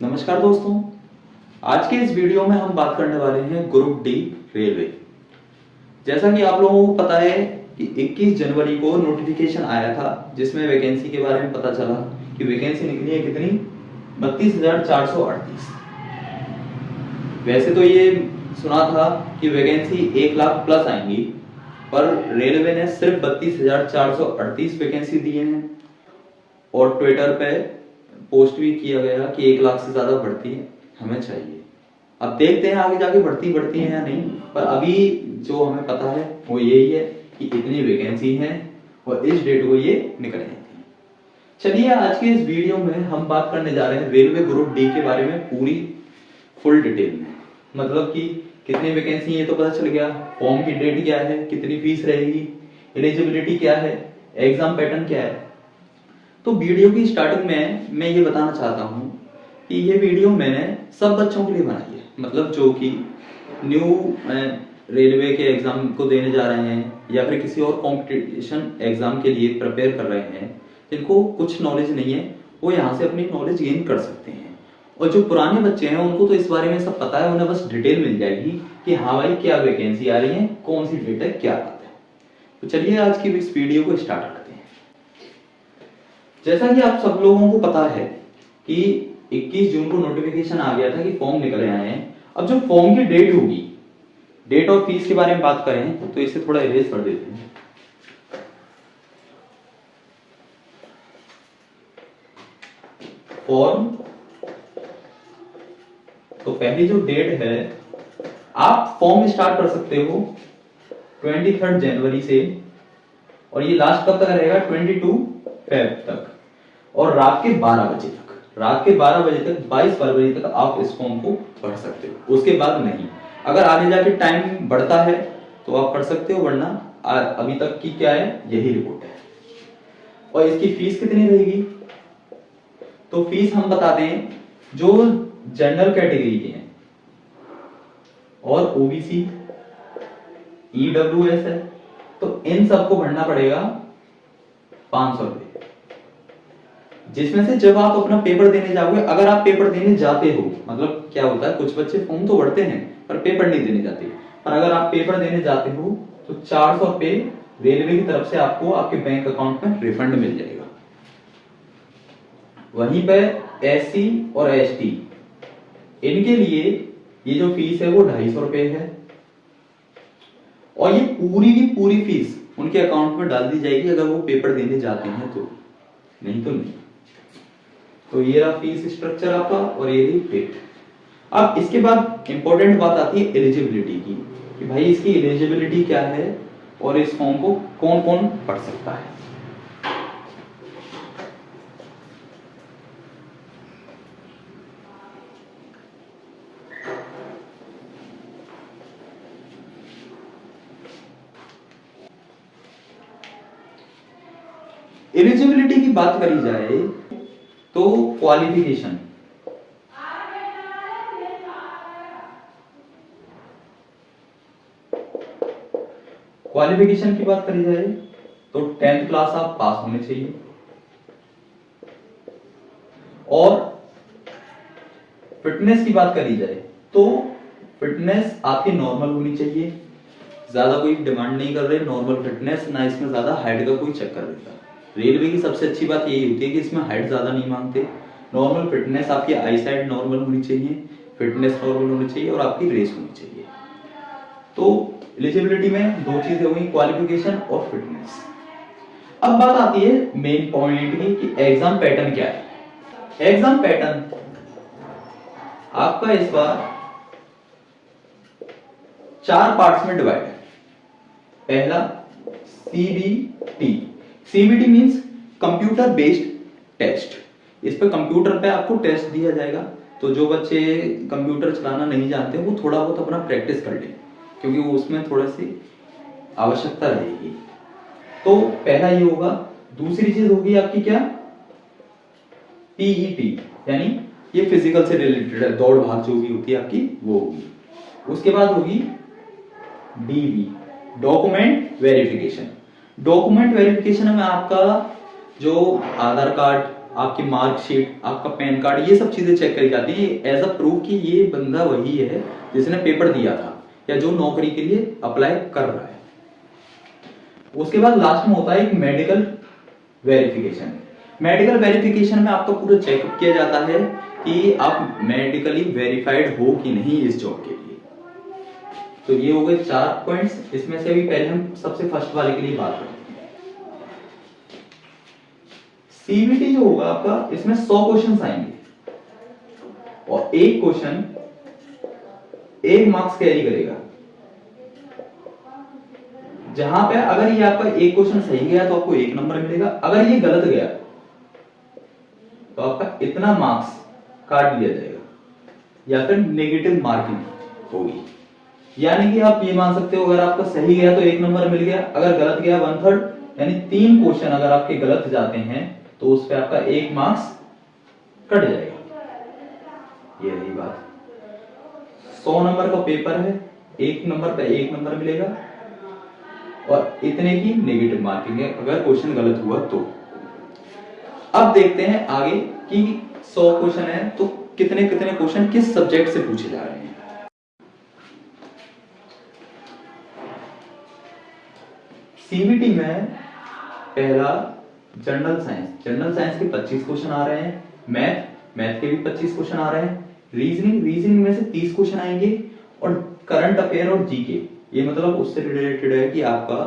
नमस्कार दोस्तों, आज के इस वीडियो में हम बात करने वाले हैं ग्रुप डी रेलवे। जैसा कि आप लोगों को पता है कि 21 जनवरी को नोटिफिकेशन आया था जिसमें वैकेंसी के बारे में पता चला कि वैकेंसी निकली है कितनी 32,438। वैसे तो ये सुना था कि वैकेंसी 1 लाख प्लस आएंगी, पर रेलवे ने सिर्फ 32,438 वैकेंसी दी हैं और ट्विटर पे पोस्ट भी किया गया कि 1 लाख से ज्यादा भर्ती हमें चाहिए। अब देखते हैं आगे जाके भर्ती बढ़ती है या नहीं, पर अभी जो हमें पता है वो यही है कि इतनी वैकेंसी है और इस डेट को ये निकल आई थी। चलिए आज के इस वीडियो में हम बात करने जा रहे हैं रेलवे ग्रुप डी के बारे में पूरी फुल डिटेल में। मतलब कि कितनी वैकेंसी है ये तो पता चल गया, फॉर्म की डेट क्या है, कितनी फीस रहेगी, एलिजिबिलिटी क्या है, एग्जाम पैटर्न क्या है। तो वीडियो की स्टार्टिंग में मैं ये बताना चाहता हूँ कि ये वीडियो मैंने सब बच्चों के लिए बनाई है, मतलब जो कि न्यू रेलवे के एग्जाम को देने जा रहे हैं या फिर किसी और कंपटीशन एग्जाम के लिए प्रिपेयर कर रहे हैं, जिनको कुछ नॉलेज नहीं है वो यहाँ से अपनी नॉलेज गेन कर सकते हैं। और जो पुराने बच्चे हैं उनको तो इस बारे में सब पता है, उन्हें बस डिटेल मिल जाएगी कि हाँ भाई क्या वैकेंसी आ रही है, कौन सी डेट है, क्या बात है। तो चलिए आज की इस वीडियो को स्टार्ट करते हैं। जैसा कि आप सब लोगों को पता है कि 21 जून को नोटिफिकेशन आ गया था कि फॉर्म निकल आए हैं। अब जो फॉर्म की डेट होगी, डेट और फीस के बारे में बात करें तो इसे थोड़ा इरेज कर देते हैं। फॉर्म तो पहली जो डेट है, आप फॉर्म स्टार्ट कर सकते हो 23 जनवरी से और ये लास्ट कब तक रहेगा 22 फेब तक, और रात के 12 बजे तक। रात के 12 बजे तक 22 फरवरी तक आप इस फॉर्म को भर सकते हो, उसके बाद नहीं। अगर आगे जाके टाइम बढ़ता है तो आप पढ़ सकते हो, वरना अभी तक की क्या है यही रिपोर्ट है। और इसकी फीस कितनी रहेगी, तो फीस हम बता दें, जो जनरल कैटेगरी के हैं और ओबीसी ईडब्ल्यूएस है तो इन सबको भरना पड़ेगा 500 रुपए, जिसमें से जब आप अपना पेपर देने जाओगे, अगर आप पेपर देने जाते हो, मतलब क्या होता है कुछ बच्चे फॉर्म तो भरते हैं पर पेपर नहीं देने जाते, पर अगर आप पेपर देने जाते हो तो 400 रुपए रेलवे की तरफ से आपको आपके बैंक अकाउंट में रिफंड मिल जाएगा। वहीं पर एससी और एसटी इनके लिए ये जो फीस है वो 250 रुपए है और ये पूरी की पूरी फीस उनके अकाउंट में डाल दी जाएगी अगर वो पेपर देने जाते हैं तो, नहीं तो नहीं। तो ये रहा फीस स्ट्रक्चर आपका और ये रही डेट। अब इसके बाद इंपॉर्टेंट बात आती है एलिजिबिलिटी की, कि भाई इसकी एलिजिबिलिटी क्या है और इस फॉर्म को कौन कौन पढ़ सकता है। एलिजिबिलिटी की बात करी जाए तो क्वालिफिकेशन, क्वालिफिकेशन की बात करी जाए तो 10th क्लास आप पास होने चाहिए और फिटनेस की बात करी जाए तो फिटनेस आपकी नॉर्मल होनी चाहिए, ज्यादा कोई डिमांड नहीं कर रहे, नॉर्मल फिटनेस, ना इसमें ज्यादा हाइट का कोई चक्कर रहता। रेलवे की सबसे अच्छी बात यही होती है कि इसमें हाइट ज्यादा नहीं मांगते, नॉर्मल फिटनेस, आपकी आई साइड नॉर्मल होनी चाहिए, फिटनेस नॉर्मल होनी चाहिए और आपकी रेस होनी चाहिए। तो एलिजिबिलिटी में दो चीजें हुई, क्वालिफिकेशन और फिटनेस। अब बात आती है मेन पॉइंट की कि एग्जाम पैटर्न क्या है। एग्जाम पैटर्न आपका इस बार 4 पार्ट्स में डिवाइड है। पहला CBT, CBT means computer based test. इस पे कंप्यूटर पे आपको टेस्ट दिया जाएगा, तो जो बच्चे कंप्यूटर चलाना नहीं जानते वो थोड़ा बहुत अपना प्रैक्टिस कर लें, क्योंकि वो उसमें थोड़ी सी आवश्यकता रहेगी। तो पहला ये होगा। दूसरी चीज होगी आपकी क्या, पीईटी, यानी ये फिजिकल से रिलेटेड है, दौड़ भाग जो भी होती है आपकी वो होगी। उसके बाद होगी DV, document verification. Document verification में आपका जो आधार कार्ड, आपकी मार्कशीट, आपका पैन कार्ड, ये सब चीजें चेक करी जाती हैं एज अ प्रूफ कि ये बंदा वही है जिसने पेपर दिया था या जो नौकरी के लिए अप्लाई कर रहा है। उसके बाद लास्ट में होता है एक मेडिकल वेरिफिकेशन। मेडिकल वेरिफिकेशन में आपका पूरा चेकअप किया जाता है कि आप मेडिकली वेरीफाइड हो कि नहीं इस जॉब के लिए। तो ये हो गए 4 पॉइंट्स। इसमें से भी पहले हम सबसे फर्स्ट वाले के लिए बात करते हैं। सीबीटी जो होगा आपका, इसमें 100 क्वेश्चंस आएंगे और एक क्वेश्चन 1 मार्क्स कैरी करेगा। जहां पे अगर ये आपका एक क्वेश्चन सही गया तो आपको 1 नंबर मिलेगा, अगर ये गलत गया तो आपका इतना मार्क्स काट लिया जाएगा या फिर नेगेटिव मार्किंग होगी। यानी कि आप ये मान सकते हो, अगर आपका सही गया तो 1 नंबर मिल गया, अगर गलत गया 1/3, यानी 3 क्वेश्चन अगर आपके गलत जाते हैं तो उस पे आपका 1 मार्क्स कट जाएगा। ये रही बात। 100 नंबर का पेपर है, 1 नंबर पे 1 नंबर मिलेगा और इतने की नेगेटिव मार्किंग है अगर क्वेश्चन गलत हुआ तो। अब देखते हैं आगे कि 100 क्वेश्चन है तो कितने कितने क्वेश्चन किस सब्जेक्ट से पूछे जा रहे हैं। सीबीटी में पहला जनरल साइंस के 25 क्वेश्चन आ रहे हैं, मैथ के भी 25 क्वेश्चन आ रहे हैं, रीजनिंग में से 30 क्वेश्चन आएंगे और करंट अफेयर और जीके, ये मतलब उससे रिलेटेड है कि आपका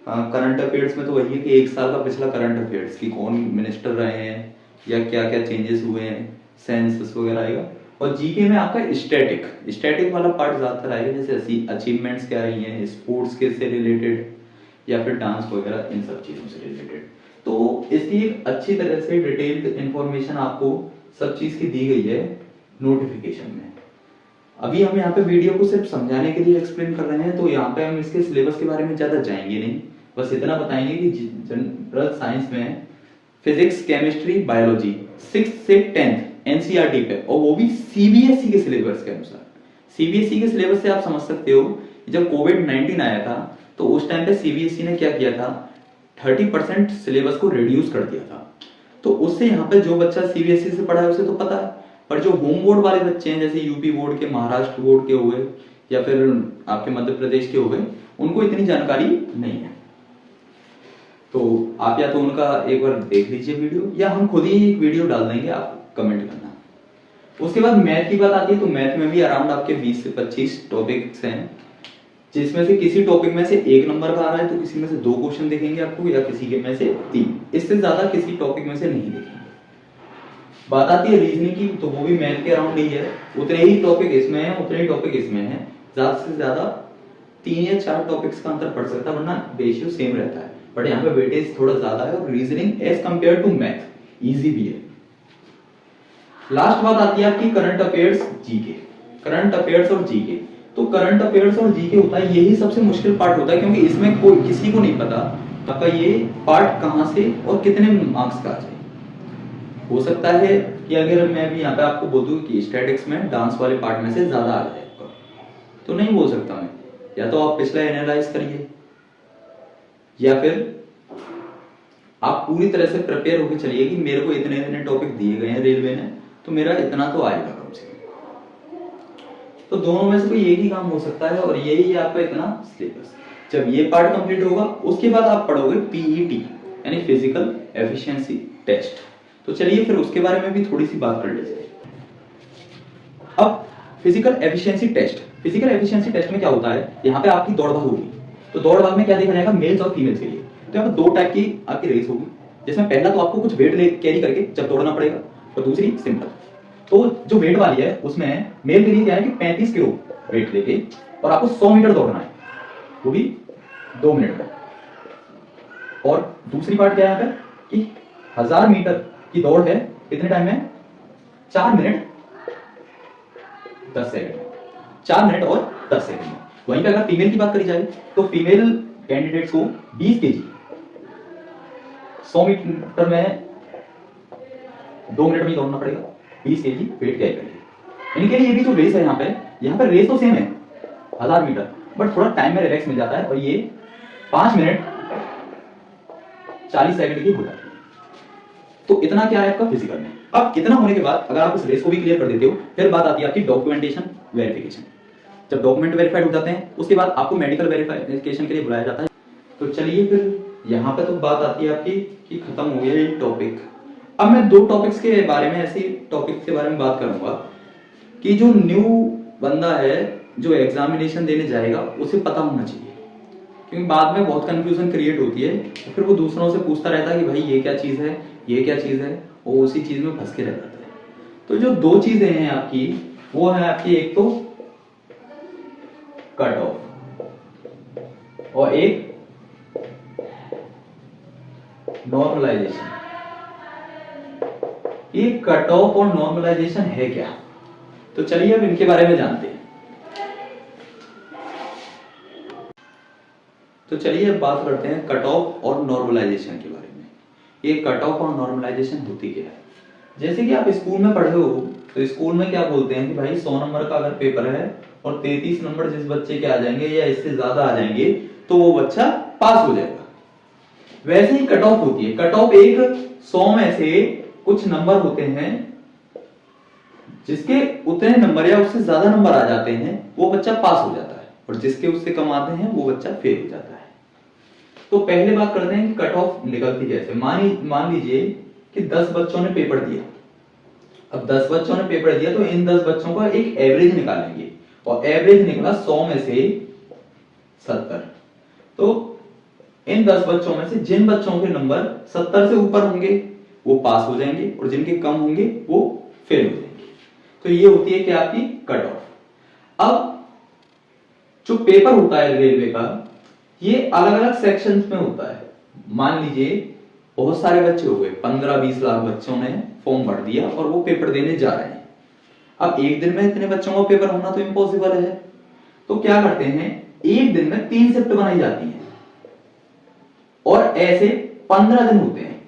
करंट अफेयर्स में तो वही है कि 1 साल का पिछला करंट अफेयर्स की कौन मिनिस्टर रहे हैं या क्या क्या चेंजेस हुए हैं, सेंसस वगैरह आएगा। और जीके में आपका स्टैटिक वाला पार्ट ज्यादातर आएगा, जैसे अचीवमेंट्स क्या रही हैं, स्पोर्ट्स के से रिलेटेड या फिर डांस वगैरह, इन सब चीजों से रिलेटेड। तो इसकी एक अच्छी तरह से डिटेल्ड इंफॉर्मेशन आपको सब चीज की दी गई है नोटिफिकेशन में। अभी हम यहाँ पे वीडियो को सिर्फ समझाने के लिए एक्सप्लेन कर रहे हैं, तो यहाँ पे हम इसके सिलेबस के बारे में ज्यादा जाएंगे नहीं, बस इतना बताएंगे कि जनरल साइंस में फिजिक्स, केमिस्ट्री, बायोलॉजी 6th से 10th एनसीईआरटी पे, और वो भी सीबीएसई के सिलेबस के अनुसार। सीबीएसई के सिलेबस से आप समझ सकते हो, जब कोविड-19 आया था तो उस टाइम पे सीबीएसई ने क्या किया था, 30% सिलेबस को रिड्यूस कर दिया था। तो उससे यहाँ पे जो बच्चा सीबीएसई से पढ़ा है उसे तो पता है, पर जो होम बोर्ड वाले बच्चे हैं, जैसे यूपी बोर्ड के, महाराष्ट्र बोर्ड के हुए या फिर आपके मध्य प्रदेश के हुए, उनको इतनी जानकारी नहीं है। तो आप या तो उनका एक बार देख लीजिए वीडियो, या हम खुद ही एक वीडियो डाल देंगे, आप कमेंट करना। उसके बाद मैथ की बात आती है, तो मैथ में भी अराउंड आपके 20 से 25 टॉपिक्स हैं, जिसमें से किसी टॉपिक में से 1 नंबर का आ रहा है तो किसी में से 2 क्वेश्चन देखेंगे आपको, या किसी के में से 3, इससे ज्यादा किसी टॉपिक में से नहीं देखेंगे। बात आती है रीजनिंग की, तो वो भी मैथ के अराउंड ही है, उतने ही टॉपिक इसमें है, उतने ही टॉपिक इसमें है, ज्यादा से ज्यादा 3 या 4 टॉपिक्स का अंतर पड़ सकता है, वरना रेशियो सेम रहता है। बट यहाँ पे वेटेज थोड़ा ज्यादा है, और reasoning as compare to math easy भी है। लास्ट बात आती है आपकी current affairs GK. Current affairs और जीके, तो करंट अफेयर्स और जीके होता है, यही सबसे मुश्किल पार्ट होता है, क्योंकि इसमें कोई किसी को नहीं पता आपका ये पार्ट कहां से और कितने मार्क्स का आ जाए। हो सकता है कि अगर मैं भी यहाँ पे आपको बोल दूं कि स्टैटिक्स में डांस वाले पार्ट में से ज्यादा आ जाए, तो नहीं बोल सकता मैं। या तो आप पिछला एनालाइज करिए, या फिर आप पूरी तरह से प्रिपेयर होकर चलिए कि मेरे को इतने इतने टॉपिक दिए गए हैं रेलवे ने, तो मेरा इतना तो आएगा कम से कम। तो दोनों में से कोई एक ही काम हो सकता है, और यही आपका इतना सिलेबस। जब ये पार्ट कंप्लीट होगा उसके बाद आप पढ़ोगे पीईटी, यानी फिजिकल एफिशिएंसी टेस्ट। तो चलिए फिर उसके बारे में भी थोड़ी सी बात कर लेते हैं। अब फिजिकल एफिशिएंसी टेस्ट में क्या होता है, यहाँ पे आपकी दौड़ भाग होगी। तो दौड़ भाग में क्या देखा जाएगा, मेल्स और फीमेल्स के लिए। तो यहाँ पे 2 टाइप की आपकी रेस होगी, जिसमें पहला तो आपको कुछ वेट कैरी करके जब दौड़ना पड़ेगा, और दूसरी सिंपल। तो जो वेट वाली है उसमें मेल के लिए क्या है कि 35 किलो वेट लेके और आपको 100 मीटर दौड़ना है, वो भी 2 मिनट में। और दूसरी पार्ट क्या है यहाँ पे कि 1000 मीटर की दौड़ है कितने टाइम में, 4 मिनट 10 सेकंड में, 4 मिनट और 10 सेकंड में। वहीं पे अगर फीमेल की बात करी जाए तो फीमेल कैंडिडेट्स को 20 केजी 100 मीटर में 2 मिनट में दौड़ना पड़ेगा, 20 केजी वेट कैरी करेंगे। इनके लिए भी जो रेस है यहाँ पे रेस तो सेम है 1000 मीटर, बट थोड़ा टाइम में रिलैक्स मिल जाता है, और ये 5 मिनट 40 सेकंड की हो जाती है। तो इतना क्या है आपका फिजिकल में। अब इतना होने के बाद अगर आप इस रेस को भी क्लियर कर देते हो, फिर बात आती है आपकी डॉक्यूमेंटेशन वेरिफिकेशन। जब डॉक्यूमेंट वेरीफाइड हो जाते हैं उसके बाद आपको मेडिकल वेरिफिकेशन के लिए बुलाया जाता है। तो चलिए फिर यहाँ पे तो बात आती है आपकी कि खत्म हो गया ये टॉपिक। अब मैं 2 टॉपिक्स के बारे में, ऐसी टॉपिक के बारे में बात करूंगा कि जो न्यू बंदा है जो एग्जामिनेशन देने जाएगा उसे पता होना चाहिए, क्योंकि बाद में बहुत कंफ्यूजन क्रिएट होती है, तो फिर वो दूसरों से पूछता रहता है कि भाई ये क्या चीज़ है, ये क्या चीज़ है, और उसी चीज़ में फंस के रह जाता है। तो जो 2 चीज़ें हैं आपकी, वो है आपकी एक तो कट ऑफ और एक नॉर्मलाइजेशन। ये कट ऑफ और नॉर्मलाइजेशन है क्या, तो चलिए अब इनके बारे में जानते हैं। तो चलिए अब बात करते हैं कट ऑफ और नॉर्मलाइजेशन के बारे में। ये कट ऑफ और नॉर्मलाइजेशन होती क्या है। जैसे कि आप स्कूल में पढ़े हो, तो स्कूल में क्या बोलते हैं कि भाई 100 नंबर का अगर पेपर है और 33 नंबर जिस बच्चे के आ जाएंगे या इससे ज्यादा आ जाएंगे तो वो बच्चा पास हो जाएगा। वैसे ही कट ऑफ होती है। कट ऑफ एक 100 में से कुछ नंबर होते हैं, जिसके उतने नंबर या उससे ज्यादा नंबर आ जाते हैं वो बच्चा पास हो जाता है, और जिसके उससे कम आते हैं वो बच्चा फेल हो जाता है। तो पहले बात करते हैं कि कट ऑफ निकलती कैसे। मान लीजिए कि 10 बच्चों ने पेपर दिया। अब 10 बच्चों ने पेपर दिया तो इन 10 बच्चों का एक एवरेज निकालेंगे, और एवरेज निकला 100 में से 70। तो इन 10 बच्चों में से जिन बच्चों के नंबर 70 से ऊपर होंगे वो पास हो जाएंगे, और जिनके कम होंगे वो फेल हो जाएंगे। तो ये होती है कि आपकी कट ऑफ। अब जो पेपर होता है रेलवे का, ये अलग अलग सेक्शंस में होता है। मान लीजिए बहुत सारे बच्चे हो गए, 15-20 लाख बच्चों ने फॉर्म भर दिया और वो पेपर देने जा रहे हैं। अब एक दिन में इतने बच्चों का पेपर होना तो इम्पॉसिबल है, तो क्या करते हैं, एक दिन में 3 शिफ्ट बनाई जाती हैं, और ऐसे 15 दिन होते हैं,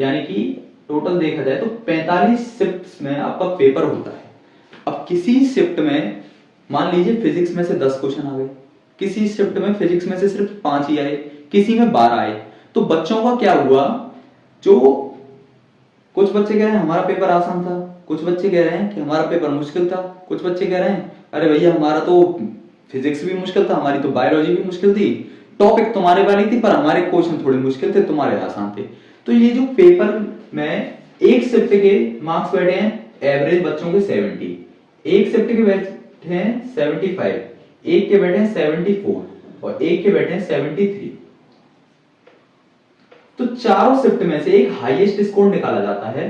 यानी कि टोटल देखा जाए तो 45 शिफ्ट्स में आपका पेपर होता है। अब किसी शिफ्ट में मान लीजिए फिजिक्स में से 10 क्वेश्चन आ गए, किसी शिफ्ट में फिजिक्स में से सिर्फ 5 ही आए, किसी में 12 आए। तो बच्चों का क्या हुआ, जो कुछ बच्चे कह रहे हैं हमारा पेपर आसान था, कुछ बच्चे कह रहे हैं कि हमारा पेपर मुश्किल था, कुछ बच्चे कह रहे हैं अरे भैया हमारा तो फिजिक्स भी मुश्किल था, हमारी तो बायोलॉजी भी मुश्किल थी, टॉपिक तुम्हारे वाली थी पर हमारे क्वेश्चन थोड़े मुश्किल थे, तुम्हारे आसान थे। तो ये जो पेपर में एक शिफ्ट के मार्क्स बैठे हैं एवरेज बच्चों के 70, एक शिफ्ट के बैठे हैं 75, एक के बैठे हैं 74, और एक के बैठे हैं 73। तो चारों शिफ्ट में से एक हाईएस्ट स्कोर निकाला जाता है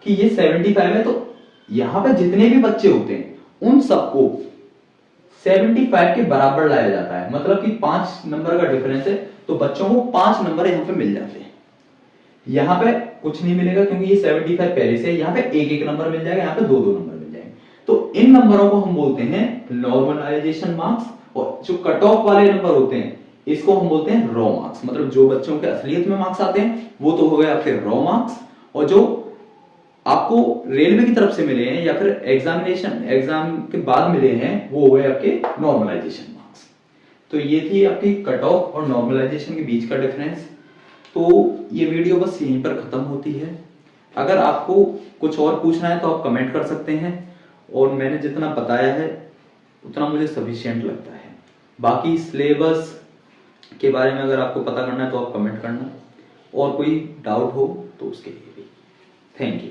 कि ये 75 है। तो यहां पे जितने भी बच्चे होते हैं उन सबको 75 के बराबर लाया जाता है, मतलब कि 5 नंबर का डिफरेंस है तो बच्चों को 5 नंबर यहां पे मिल जाते हैं। यहां पे कुछ नहीं मिलेगा क्योंकि ये 75 पहले से, यहां पे एक एक नंबर मिल जाएगा, यहां पे दो दो नंबर मिल जाएंगे। तो इन नंबरों को हम बोलते हैं नॉर्मलाइजेशन मार्क्स, और जो कट ऑफ वाले नंबर होते हैं इसको हम बोलते हैं रॉ मार्क्स। मतलब जो बच्चों के असलियत में मार्क्स आते हैं वो तो हो गए आपके रॉ मार्क्स, और जो आपको रेलवे की तरफ से मिले हैं या फिर एग्जाम के बाद मिले हैं वो हो गए आपके नॉर्मलाइजेशन मार्क्स। तो ये थी आपकी कट ऑफ और नॉर्मलाइजेशन के बीच का डिफरेंस। तो ये वीडियो बस यहीं पर खत्म होती है। अगर आपको कुछ और पूछना है तो आप कमेंट कर सकते हैं, और मैंने जितना बताया है उतना मुझे सफिशिएंट लगता है। बाकी सिलेबस के बारे में अगर आपको पता करना है तो आप कमेंट करना, और कोई डाउट हो तो उसके लिए भी। Thank you.